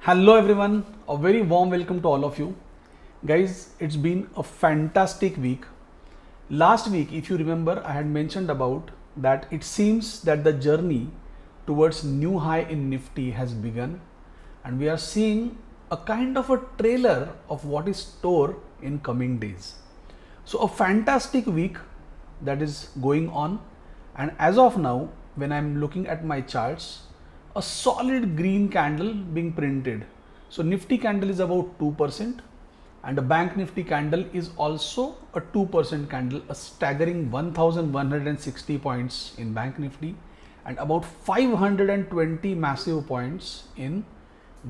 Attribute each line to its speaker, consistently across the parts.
Speaker 1: Hello everyone, a very warm welcome to all of you. Guys, it's been a fantastic week. Last week, if you remember, I had mentioned about that it seems that the journey towards new high in Nifty has begun, and we are seeing a kind of a trailer of what is store in coming days. So a fantastic week that is going on, and as of now, when I'm looking at my charts, a solid green candle being printed. So Nifty candle is about 2%, and a Bank Nifty candle is also a 2% candle, a staggering 1160 points in Bank Nifty and about 520 massive points in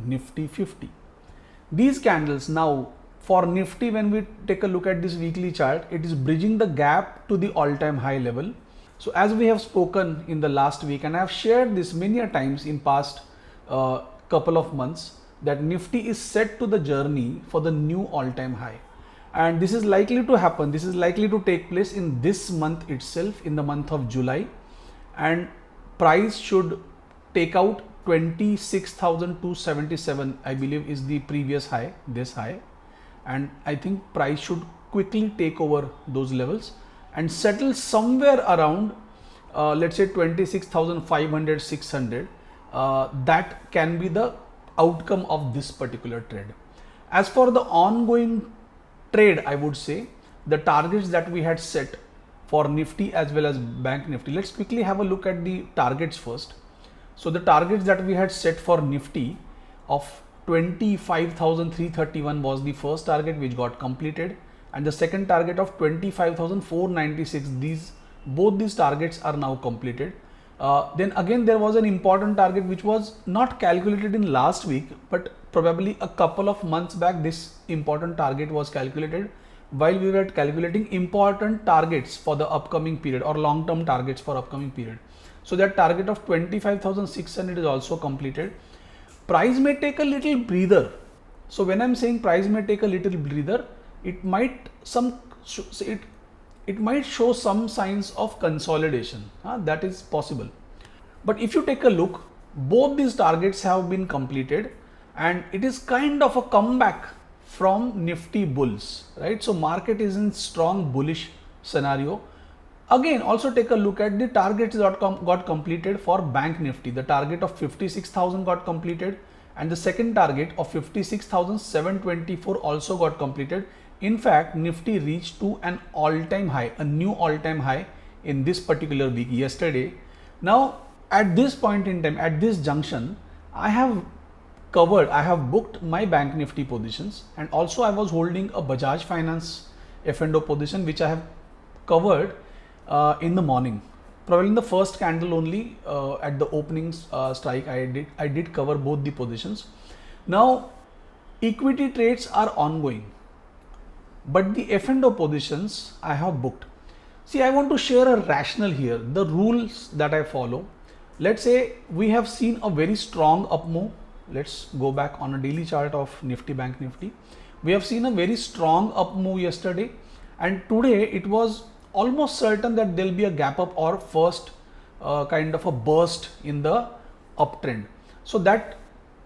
Speaker 1: Nifty 50. These candles now for Nifty, when we take a look at this weekly chart, it is bridging the gap to the all-time high level. So as we have spoken in the last week, and I have shared this many a times in past couple of months, that Nifty is set to the journey for the new all-time high, and this is likely to happen. This is likely to take place in this month itself, in the month of July, and price should take out 26,277, I believe is the previous high, this high, and I think price should quickly take over those levels and settle somewhere around let's say 26,500, 600. That can be the outcome of this particular trade. As for the ongoing trade, I would say the targets that we had set for Nifty as well as Bank Nifty. Let's quickly have a look at the targets first. So the targets that we had set for Nifty of 25,331 was the first target, which got completed, and the second target of 25,496. Both these targets are now completed. Then again there was an important target which was not calculated in last week, but probably a couple of months back this important target was calculated while we were calculating important targets for the upcoming period or long-term targets for upcoming period. So that target of 25,600 is also completed. Price may take a little breather. So when I'm saying price may take a little breather, it might show some signs of consolidation. That is possible. But if you take a look, both these targets have been completed, and it is kind of a comeback from Nifty bulls, right? So market is in strong bullish scenario. Again, also take a look at the targets that got completed for Bank Nifty. The target of 56,000 got completed, and the second target of 56,724 also got completed. In fact, Nifty reached to an all-time high, a new all-time high in this particular week, yesterday. Now, at this point in time, at this junction, I have booked my Bank Nifty positions, and also I was holding a Bajaj Finance F&O position, which I have covered in the morning. Probably in the first candle only, at the opening strike, I did cover both the positions. Now, equity trades are ongoing, but the F&O positions I have booked. See, I want to share a rationale here, the rules that I follow. Let's say we have seen a very strong up move. Let's go back on a daily chart of Nifty Bank Nifty. We have seen a very strong up move yesterday, and today it was almost certain that there will be a gap up or first kind of a burst in the uptrend. So that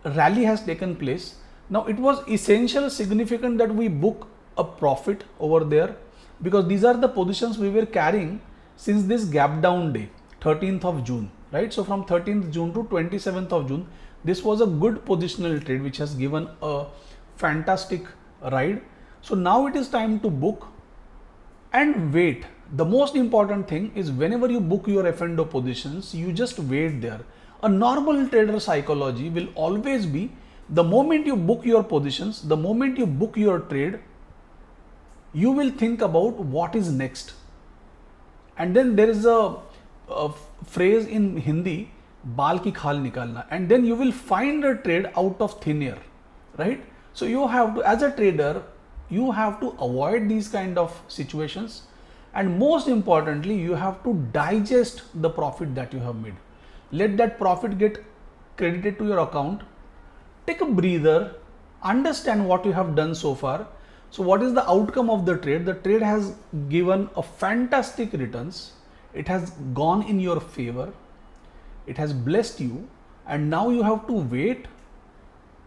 Speaker 1: rally has taken place. Now it was essential, significant that we book a profit over there, because these are the positions we were carrying since this gap down day, 13th of June, right? So from 13th June to 27th of June, this was a good positional trade which has given a fantastic ride. So now it is time to book and wait. The most important thing is, whenever you book your F&O positions, you just wait there. A normal trader psychology will always be, the moment you book your positions, the moment you book your trade, you will think about what is next. And then there is a phrase in Hindi, baal ki khal nikalna, and then you will find a trade out of thin air, right? So you have to, as a trader, you have to avoid these kind of situations, and most importantly, you have to digest the profit that you have made. Let that profit get credited to your account. Take a breather, understand what you have done so far. So what is the outcome of the trade? The trade has given a fantastic returns. It has gone in your favor. It has blessed you, and now you have to wait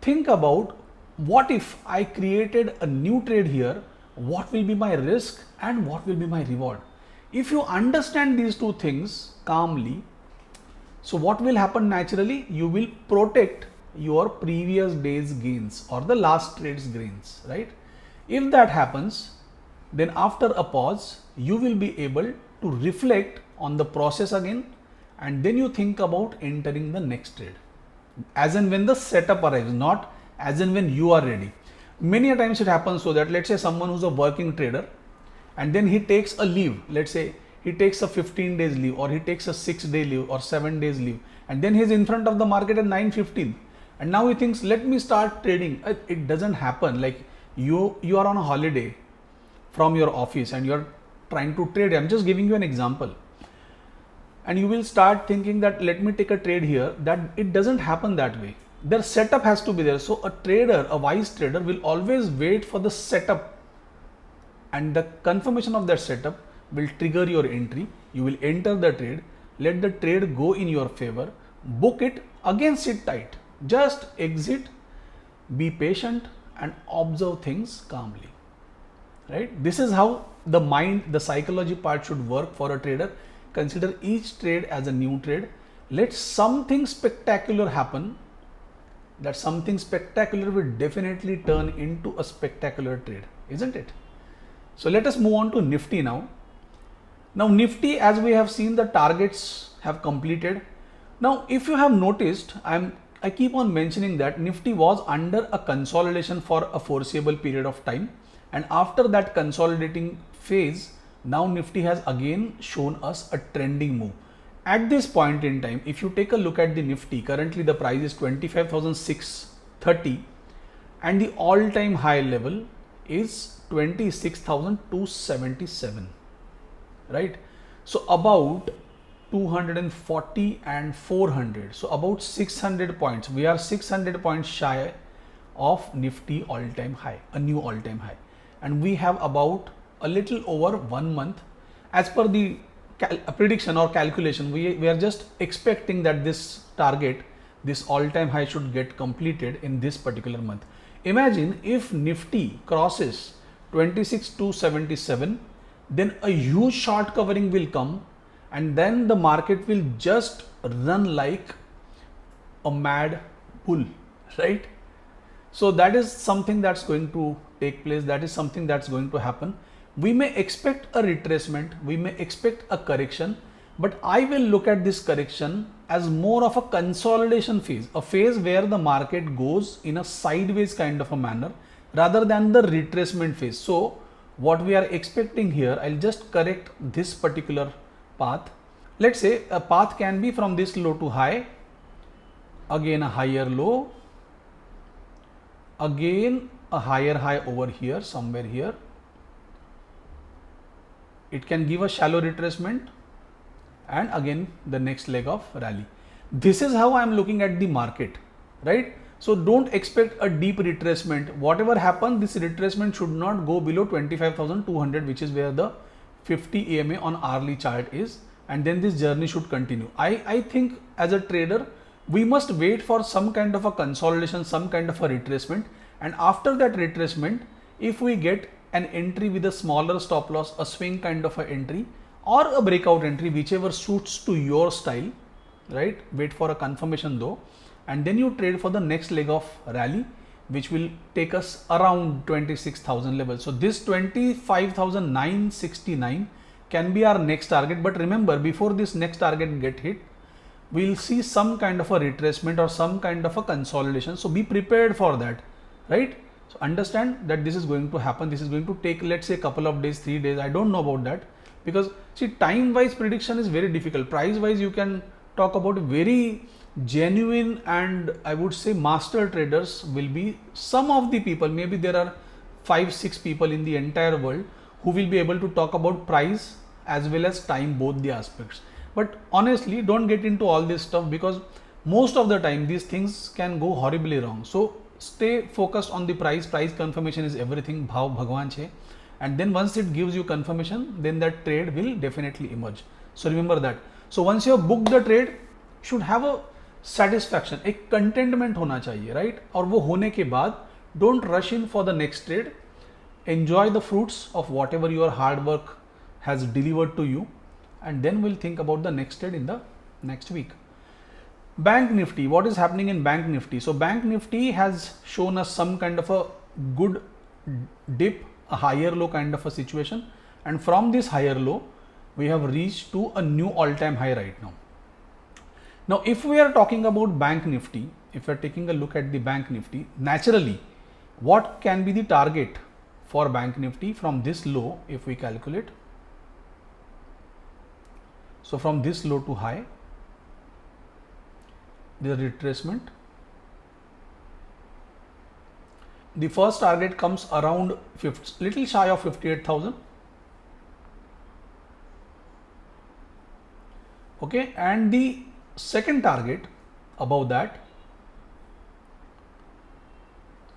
Speaker 1: think about what if I created a new trade here, what will be my risk and what will be my reward. If you understand these two things calmly, so what will happen naturally? You will protect your previous day's gains or the last trade's gains, right? If that happens, then after a pause, you will be able to reflect on the process again, and then you think about entering the next trade as and when the setup arrives, not as and when you are ready. Many a times it happens so that, let's say someone who's a working trader and then he takes a leave, let's say he takes a 15 days leave or he takes a 6-day leave or 7 days leave, and then he's in front of the market at 9:15 and now he thinks, let me start trading. It doesn't happen. Like you are on a holiday from your office and you're trying to trade. I'm just giving you an example. And you will start thinking that let me take a trade here. That it doesn't happen that way. Their setup has to be there. So a trader, a wise trader will always wait for the setup, and the confirmation of that setup will trigger your entry. You will enter the trade, let the trade go in your favor, book it, again sit tight, just exit, be patient and observe things calmly, right? This is how the mind, the psychology part should work for a trader. Consider each trade as a new trade. Let something spectacular happen. That something spectacular will definitely turn into a spectacular trade, isn't it? So let us move on to Nifty now. Now Nifty, as we have seen, the targets have completed. Now if you have noticed, I keep on mentioning that Nifty was under a consolidation for a foreseeable period of time, and after that consolidating phase, now Nifty has again shown us a trending move. At this point in time, if you take a look at the Nifty, currently the price is 25,630 and the all-time high level is 26,277, right? So about 240 and 400, so about 600 points. We are 600 points shy of Nifty all-time high, a new all-time high, and we have about a little over 1 month. As per the prediction or calculation, we are just expecting that this target, this all-time high, should get completed in this particular month. Imagine if Nifty crosses 26,277, then a huge short covering will come and then the market will just run like a mad bull, right? So that is something that's going to take place. That is something that's going to happen. We may expect a retracement, we may expect a correction, but I will look at this correction as more of a consolidation phase, a phase where the market goes in a sideways kind of a manner rather than the retracement phase. So what we are expecting here, I'll just correct this particular path. Let's say a path can be from this low to high, again a higher low, again a higher high over here, somewhere here. It can give a shallow retracement and again the next leg of rally. This is how I am looking at the market, right? So don't expect a deep retracement. Whatever happens, this retracement should not go below 25,200, which is where the 50 EMA on hourly chart is, and then this journey should continue. I think as a trader, we must wait for some kind of a consolidation, some kind of a retracement, and after that retracement, if we get an entry with a smaller stop loss, a swing kind of a entry or a breakout entry, whichever suits to your style, right? Wait for a confirmation though, and then you trade for the next leg of rally, which will take us around 26,000 level. So this 25,969 can be our next target. But remember, before this next target get hit, we'll see some kind of a retracement or some kind of a consolidation. So be prepared for that, right? So understand that this is going to happen. This is going to take, let's say, a couple of days, 3 days. I don't know about that, because see, time wise prediction is very difficult. Price wise, you can talk about very genuine and I would say master traders will be some of the people. Maybe there are 5-6 people in the entire world who will be able to talk about price as well as time, both the aspects. But honestly, don't get into all this stuff, because most of the time these things can go horribly wrong. So stay focused on the price. Price confirmation is everything. Bhav Bhagwan che. And then once it gives you confirmation, then that trade will definitely emerge. So remember that. So once you have booked the trade, should have a satisfaction, एक containment होना चाहिए, right? और वो होने के बाद don't rush in for the next trade, enjoy the fruits of whatever your hard work has delivered to you, and then we'll think about the next trade in the next week. Bank Nifty, what is happening in Bank Nifty? So Bank Nifty has shown us some kind of a good dip, a higher low kind of a situation, and from this higher low we have reached to a new all-time high right now. Now if we are talking about Bank Nifty, if we are taking a look at the Bank Nifty, naturally what can be the target for Bank Nifty from this low? If we calculate, so from this low to high, the retracement, the first target comes around little shy of 58,000. Okay, and the second target above that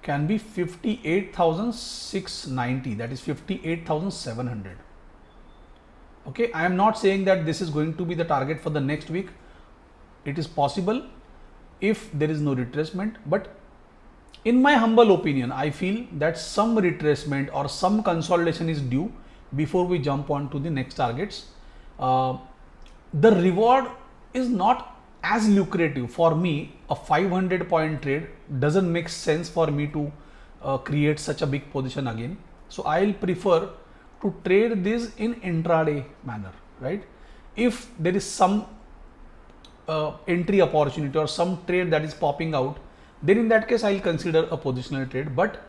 Speaker 1: can be 58,690, that is 58,700. Okay, I am not saying that this is going to be the target for the next week. It is possible if there is no retracement, but in my humble opinion, I feel that some retracement or some consolidation is due before we jump on to the next targets. The reward is not as lucrative for me. A 500 point trade doesn't make sense for me to create such a big position again. So I'll prefer to trade this in intraday manner, right? If there is some entry opportunity or some trade that is popping out, then in that case I'll consider a positional trade, but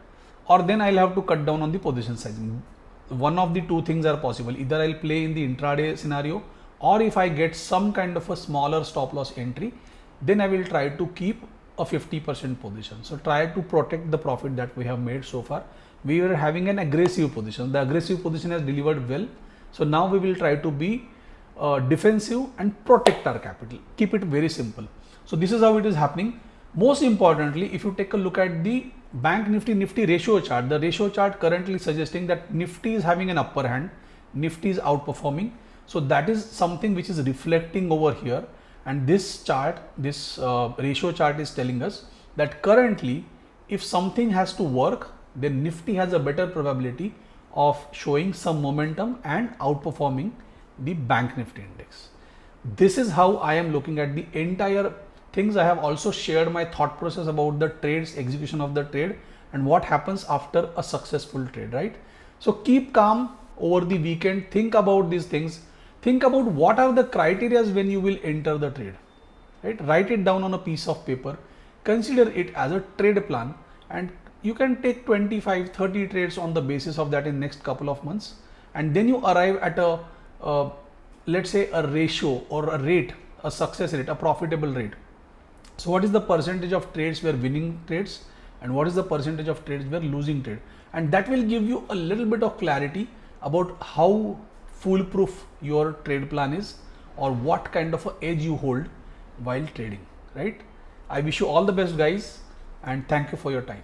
Speaker 1: or then I'll have to cut down on the position sizing. One of the two things are possible: either I'll play in the intraday scenario, or if I get some kind of a smaller stop loss entry, then I will try to keep a 50% position. So try to protect the profit that we have made so far. We were having an aggressive position. The aggressive position has delivered well. So now we will try to be defensive and protect our capital. Keep it very simple. So this is how it is happening. Most importantly, if you take a look at the Bank Nifty ratio chart, the ratio chart currently suggesting that Nifty is having an upper hand, Nifty is outperforming. So that is something which is reflecting over here, and this chart, this ratio chart is telling us that currently if something has to work, then Nifty has a better probability of showing some momentum and outperforming the Bank Nifty index. This is how I am looking at the entire things. I have also shared my thought process about the trades, execution of the trade, and what happens after a successful trade, right? So keep calm over the weekend, think about these things. Think about what are the criteria when you will enter the trade, right? Write it down on a piece of paper, consider it as a trade plan, and you can take 25-30 trades on the basis of that in next couple of months, and then you arrive at a let's say a ratio or a rate, a success rate, a profitable rate. So what is the percentage of trades we are winning trades, and what is the percentage of trades we are losing trade, and that will give you a little bit of clarity about how foolproof your trade plan is, or what kind of a edge you hold while trading, right? I wish you all the best, guys, and thank you for your time.